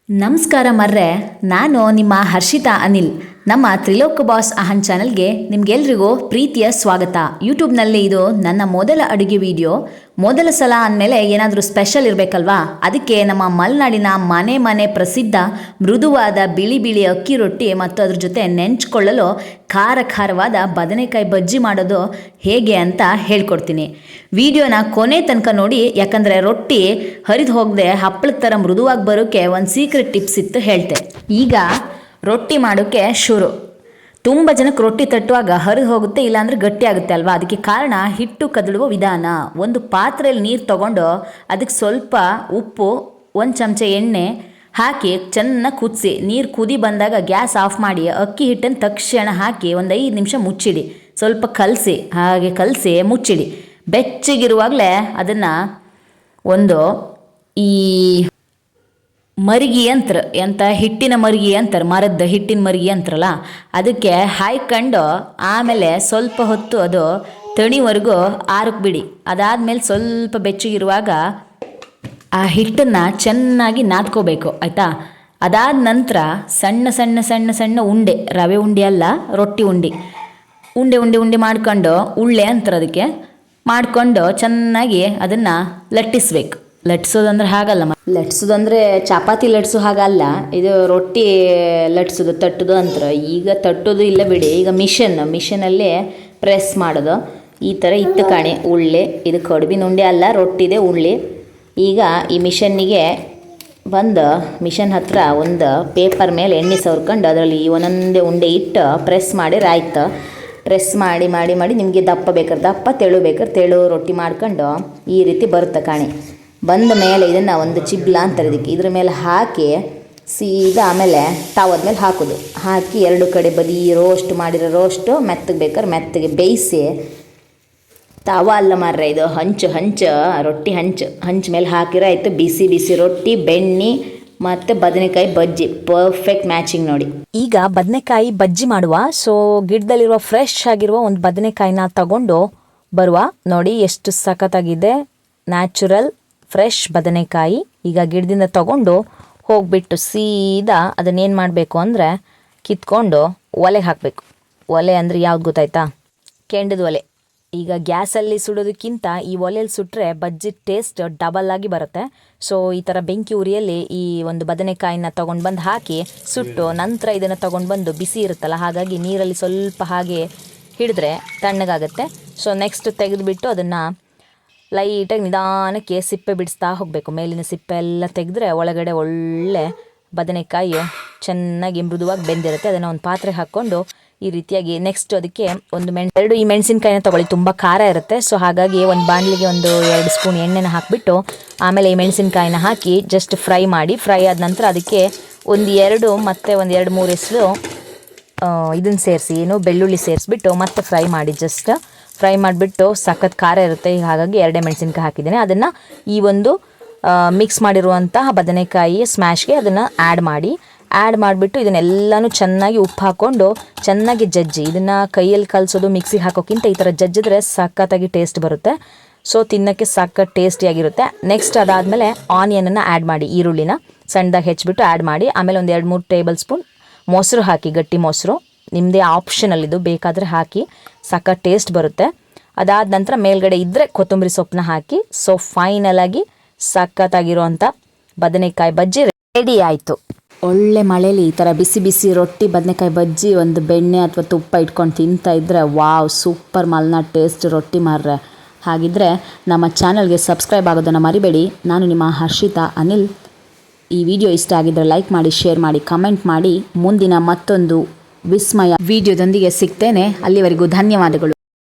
ನಮಸ್ಕಾರ ಮರ್ರೆ, ನಾನು ನಿಮ್ಮ ಹರ್ಷಿತಾ ಅನಿಲ್. ನಮ್ಮ ತ್ರಿಲೋಕ ಬಾಸ್ ಅಹನ್ ಚಾನಲ್ಗೆ ನಿಮಗೆಲ್ರಿಗೂ ಪ್ರೀತಿಯ ಸ್ವಾಗತ. ಯೂಟ್ಯೂಬ್ನಲ್ಲಿ ಇದು ನನ್ನ ಮೊದಲ ಅಡುಗೆ ವಿಡಿಯೋ. ಮೊದಲ ಸಲ ಅಂದಮೇಲೆ ಏನಾದರೂ ಸ್ಪೆಷಲ್ ಇರಬೇಕಲ್ವಾ? ಅದಕ್ಕೆ ನಮ್ಮ ಮಲೆನಾಡಿನ ಮನೆ ಪ್ರಸಿದ್ಧ ಮೃದುವಾದ ಬಿಳಿ ಬಿಳಿ ಅಕ್ಕಿ ರೊಟ್ಟಿ ಮತ್ತು ಅದ್ರ ಜೊತೆ ನೆಂಚ್ಕೊಳ್ಳಲು ಖಾರವಾದ ಬದನೆಕಾಯಿ ಬಜ್ಜಿ ಮಾಡೋದು ಹೇಗೆ ಅಂತ ಹೇಳ್ಕೊಡ್ತೀನಿ. ವಿಡಿಯೋನ ಕೊನೆ ತನಕ ನೋಡಿ, ಯಾಕಂದರೆ ರೊಟ್ಟಿ ಹರಿದು ಹೋಗದೆ ಹಪ್ಪಳದ ಥರ ಮೃದುವಾಗಿ ಬರೋಕ್ಕೆ ಒಂದು ಸೀಕ್ರೆಟ್ ಟಿಪ್ಸ್ ಇತ್ತು ಹೇಳ್ತೆ. ಈಗ ರೊಟ್ಟಿ ಮಾಡೋಕ್ಕೆ ಶುರು. ತುಂಬ ಜನಕ್ಕೆ ರೊಟ್ಟಿ ತಟ್ಟುವಾಗ ಹರಿದು ಹೋಗುತ್ತೆ, ಇಲ್ಲಾಂದರೆ ಗಟ್ಟಿ ಆಗುತ್ತೆ ಅಲ್ವಾ? ಅದಕ್ಕೆ ಕಾರಣ ಹಿಟ್ಟು ಕದಳುವ ವಿಧಾನ. ಒಂದು ಪಾತ್ರೆಯಲ್ಲಿ ನೀರು ತಗೊಂಡು ಅದಕ್ಕೆ ಸ್ವಲ್ಪ ಉಪ್ಪು, ಒಂದು ಚಮಚ ಎಣ್ಣೆ ಹಾಕಿ ಚೆನ್ನಾಗಿ ಕುದಿಸಿ, ನೀರು ಕುದಿ ಬಂದಾಗ ಗ್ಯಾಸ್ ಆಫ್ ಮಾಡಿ ಅಕ್ಕಿ ಹಿಟ್ಟನ್ನು ತಕ್ಷಣ ಹಾಕಿ ಒಂದು 5 ನಿಮಿಷ ಮುಚ್ಚಿಡಿ. ಸ್ವಲ್ಪ ಕಲಸಿ ಮುಚ್ಚಿಡಿ. ಬೆಚ್ಚಗಿರುವಾಗಲೇ ಅದನ್ನು ಒಂದು ಈ ಮರಿಗೆ ಯಂತ್ರ, ಹಿಟ್ಟಿನ ಮರಿಗೆ ಅಂತಾರೆ, ಮರದ ಹಿಟ್ಟಿನ ಮರಿಗೆ ಅಂತಾರಲ್ಲ, ಅದಕ್ಕೆ ಹಾಯ್ಕೊಂಡು ಆಮೇಲೆ ಸ್ವಲ್ಪ ಹೊತ್ತು ಅದು ತಣಿವರೆಗೂ ಆರಕ್ಕೆ ಬಿಡಿ. ಅದಾದಮೇಲೆ ಸ್ವಲ್ಪ ಬೆಚ್ಚಗಿರುವಾಗ ಆ ಹಿಟ್ಟನ್ನು ಚೆನ್ನಾಗಿ ನಾದ್ಕೋಬೇಕು, ಆಯಿತಾ? ಅದಾದ ನಂತರ ಸಣ್ಣ ಉಂಡೆ, ರವೆ ಉಂಡೆ ಅಲ್ಲ, ರೊಟ್ಟಿ ಉಂಡೆ ಮಾಡ್ಕೊಂಡು, ಉಳ್ಳೆ ಅಂತಾರೆ ಅದಕ್ಕೆ, ಮಾಡಿಕೊಂಡು ಚೆನ್ನಾಗಿ ಅದನ್ನು ಲಟ್ಟಿಸ್ಬೇಕು. ಲಟ್ಸೋದಂದ್ರೆ ಹಾಗಲ್ಲ, ಲಟ್ಸೋದಂದರೆ ಚಪಾತಿ ಲಟ್ಸೋ ಹಾಗಲ್ಲ, ಇದು ರೊಟ್ಟಿ ಲಟ್ಸೋದು, ತಟ್ಟೋದು ಅಂತಾರೆ. ಈಗ ತಟ್ಟೋದು ಇಲ್ಲ ಬಿಡಿ, ಈಗ ಮಿಷನಲ್ಲಿ ಪ್ರೆಸ್ ಮಾಡೋದು. ಈ ಥರ ಇತ್ತು ಕಾಣಿ ಉಳ್ಳಿ. ಇದು ಕಡುಬಿನ ಉಂಡೆ ಅಲ್ಲ, ರೊಟ್ಟಿದೆ ಉಳ್ಳಿ. ಈಗ ಈ ಮಿಷನ್ನಿಗೆ ಬಂದು ಮಿಷನ್ ಹತ್ರ ಒಂದು ಪೇಪರ್ ಮೇಲೆ ಎಣ್ಣೆ ಸವರ್ಕೊಂಡು ಅದರಲ್ಲಿ ಒಂದೊಂದೇ ಉಂಡೆ ಇಟ್ಟು ಪ್ರೆಸ್ ಮಾಡಿ ರಾಯ್ತು. ಪ್ರೆಸ್ ಮಾಡಿ ನಿಮಗೆ ದಪ್ಪ ಬೇಕಾದ್ರೆ ತೆಳು ರೊಟ್ಟಿ ಮಾಡ್ಕೊಂಡು ಈ ರೀತಿ ಬರುತ್ತೆ ಕಾಣಿ. ಬಂದ ಮೇಲೆ ಇದನ್ನು ಒಂದು ಚಿಬ್ಲ ಅಂತಾರೆ ಇದಕ್ಕೆ, ಇದ್ರ ಮೇಲೆ ಹಾಕಿ ಸೀದಾ ಆಮೇಲೆ ತಾವದ ಮೇಲೆ ಹಾಕಿ 2 ಕಡೆ ಬದಿ ರೋಸ್ಟ್ ಮೆತ್ತಗೆ ಬೇಕಾದ್ರೆ ಮೆತ್ತಗೆ ಬೇಯಿಸಿ, ತಾವ ಅಲ್ಲ ಮಾರ್ರೆ, ಇದು ಹಂಚು ರೊಟ್ಟಿ ಹಂಚು ಮೇಲೆ ಹಾಕಿರೋ ಆಯಿತು. ಬಿಸಿ ರೊಟ್ಟಿ, ಬೆಣ್ಣೆ ಮತ್ತು ಬದನೆಕಾಯಿ ಬಜ್ಜಿ, ಪರ್ಫೆಕ್ಟ್ ಮ್ಯಾಚಿಂಗ್ ನೋಡಿ. ಈಗ ಬದನೆಕಾಯಿ ಬಜ್ಜಿ ಮಾಡುವ. ಸೊ ಗಿಡದಲ್ಲಿರುವ ಫ್ರೆಶ್ ಆಗಿರುವ ಒಂದು ಬದನೆಕಾಯಿನ ತಗೊಂಡು ಬರುವ. ನೋಡಿ ಎಷ್ಟು ಸಖತ್ತಾಗಿದೆ, ನ್ಯಾಚುರಲ್ ಫ್ರೆಶ್ ಬದನೆಕಾಯಿ. ಈಗ ಗಿಡದಿಂದ ತಗೊಂಡು ಹೋಗಿಬಿಟ್ಟು ಸೀದಾ ಅದನ್ನೇನು ಮಾಡಬೇಕು ಅಂದರೆ ಕಿತ್ಕೊಂಡು ಒಲೆಗೆ ಹಾಕಬೇಕು. ಒಲೆ ಅಂದರೆ ಯಾವ್ದು ಗೊತ್ತಾಯ್ತಾ? ಕೆಂಡದ ಒಲೆ. ಈಗ ಗ್ಯಾಸಲ್ಲಿ ಸುಡೋದಕ್ಕಿಂತ ಈ ಒಲೆಯಲ್ಲಿ ಸುಟ್ಟರೆ ಬಜ್ಜಿ ಟೇಸ್ಟ್ ಡಬಲ್ ಆಗಿ ಬರುತ್ತೆ. ಸೊ ಈ ಥರ ಬೆಂಕಿ ಉರಿಯಲ್ಲಿ ಈ ಒಂದು ಬದನೆಕಾಯಿನ ತೊಗೊಂಡು ಬಂದು ಹಾಕಿ ಸುಟ್ಟು ನಂತರ ಇದನ್ನು ತೊಗೊಂಡು ಬಂದು ಬಿಸಿ ಇರುತ್ತಲ್ಲ, ಹಾಗಾಗಿ ನೀರಲ್ಲಿ ಸ್ವಲ್ಪ ಹಾಗೆ ಹಿಡಿದ್ರೆ ತಣ್ಣಗಾಗುತ್ತೆ. ಸೊ ನೆಕ್ಸ್ಟ್ ತೆಗೆದುಬಿಟ್ಟು ಅದನ್ನು ಲೈಟಾಗಿ ನಿಧಾನಕ್ಕೆ ಸಿಪ್ಪೆ ಬಿಡಿಸ್ತಾ ಹೋಗಬೇಕು. ಮೇಲಿನ ಸಿಪ್ಪೆ ಎಲ್ಲ ತೆಗೆದ್ರೆ ಒಳಗಡೆ ಒಳ್ಳೆ ಬದನೆಕಾಯಿ ಚೆನ್ನಾಗಿ ಮೃದುವಾಗಿ ಬೆಂದಿರುತ್ತೆ. ಅದನ್ನು ಒಂದು ಪಾತ್ರೆಗೆ ಹಾಕ್ಕೊಂಡು ಈ ರೀತಿಯಾಗಿ ನೆಕ್ಸ್ಟ್ ಅದಕ್ಕೆ ಈ ಮೆಣಸಿನಕಾಯಿನ ತೊಗೊಳ್ಳಿ, ತುಂಬ ಖಾರ ಇರುತ್ತೆ. ಸೊ ಹಾಗಾಗಿ ಒಂದು ಬಾಣಲಿಗೆ 1-2 ಸ್ಪೂನ್ ಎಣ್ಣೆನ ಹಾಕಿಬಿಟ್ಟು ಆಮೇಲೆ ಈ ಮೆಣಸಿನಕಾಯಿನ ಹಾಕಿ ಜಸ್ಟ್ ಫ್ರೈ ಆದ ನಂತರ ಅದಕ್ಕೆ 1-2 ಮತ್ತು 1-2-3 ಎಸಳು ಇದನ್ನು ಸೇರಿಸಿ, ಬೆಳ್ಳುಳ್ಳಿ ಸೇರಿಸ್ಬಿಟ್ಟು ಮತ್ತೆ ಫ್ರೈ ಮಾಡಿಬಿಟ್ಟು ಸಖತ್ ಖಾರ ಇರುತ್ತೆ. ಹಾಗಾಗಿ 2 ಮೆಣಸಿನ್ಕಾಯಿ ಹಾಕಿದ್ದೇನೆ. ಅದನ್ನು ಈ ಒಂದು ಮಿಕ್ಸ್ ಮಾಡಿರುವಂತಹ ಬದನೆಕಾಯಿ ಸ್ಮ್ಯಾಶ್ಗೆ ಅದನ್ನು ಆ್ಯಡ್ ಮಾಡಿಬಿಟ್ಟು ಇದನ್ನೆಲ್ಲನೂ ಚೆನ್ನಾಗಿ ಉಪ್ಪು ಹಾಕ್ಕೊಂಡು ಚೆನ್ನಾಗಿ ಜಜ್ಜಿ. ಇದನ್ನು ಕೈಯಲ್ಲಿ ಕಲಸೋದು, ಮಿಕ್ಸಿಗೆ ಹಾಕೋಕ್ಕಿಂತ ಈ ಥರ ಜಜ್ಜಿದ್ರೆ ಸಖತ್ತಾಗಿ ಟೇಸ್ಟ್ ಬರುತ್ತೆ. ಸೊ ತಿನ್ನೋಕ್ಕೆ ಸಖತ್ ಟೇಸ್ಟಿಯಾಗಿರುತ್ತೆ. ನೆಕ್ಸ್ಟ್ ಅದಾದಮೇಲೆ ಆನಿಯನನ್ನು ಆ್ಯಡ್ ಮಾಡಿ, ಈರುಳ್ಳಿನ ಸಣ್ಣದಾಗಿ ಹೆಚ್ಚಿಬಿಟ್ಟು ಆ್ಯಡ್ ಮಾಡಿ, ಆಮೇಲೆ 1-2-3 ಟೇಬಲ್ ಸ್ಪೂನ್ ಮೊಸರು ಹಾಕಿ, ಗಟ್ಟಿ ಮೊಸರು, ನಿಮ್ಮದೇ ಆಪ್ಷನಲ್ ಇದು, ಬೇಕಾದರೆ ಹಾಕಿ, ಸಖತ್ ಟೇಸ್ಟ್ ಬರುತ್ತೆ. ಅದಾದ ನಂತರ ಮೇಲ್ಗಡೆ ಇದ್ದರೆ ಕೊತ್ತಂಬರಿ ಸೊಪ್ಪನ್ನ ಹಾಕಿ. ಸೊ ಫೈನಲಾಗಿ ಸಖತ್ತಾಗಿರುವಂಥ ಬದನೆಕಾಯಿ ಬಜ್ಜಿ ರೆಡಿ ಆಯಿತು. ಒಳ್ಳೆ ಮಳೆಯಲ್ಲಿ ಈ ಥರ ಬಿಸಿ ರೊಟ್ಟಿ ಬದನೆಕಾಯಿ ಬಜ್ಜಿ ಒಂದು ಬೆಣ್ಣೆ ಅಥವಾ ತುಪ್ಪ ಇಟ್ಕೊಂಡು ತಿಂತಾ ಇದ್ದರೆ ವಾವ್, ಸೂಪರ್ ಮಲ್ನಾಡ್ ಟೇಸ್ಟ್ ರೊಟ್ಟಿ ಮಾರ್ರೆ. ಹಾಗಿದ್ದರೆ ನಮ್ಮ ಚಾನಲ್ಗೆ ಸಬ್ಸ್ಕ್ರೈಬ್ ಆಗೋದನ್ನು ಮರಿಬೇಡಿ. ನಾನು ನಿಮ್ಮ ಹರ್ಷಿತಾ ಅನಿಲ್. ಈ ವಿಡಿಯೋ ಇಷ್ಟ ಆಗಿದ್ದರೆ ಲೈಕ್ ಮಾಡಿ, ಶೇರ್ ಮಾಡಿ, ಕಮೆಂಟ್ ಮಾಡಿ. ಮುಂದಿನ ಮತ್ತೊಂದು ವಿಸ್ಮಯ ವಿಡಿಯೋದೊಂದಿಗೆ ಸಿಗ್ತೇನೆ. ಅಲ್ಲಿವರೆಗೂ ಧನ್ಯವಾದಗಳು.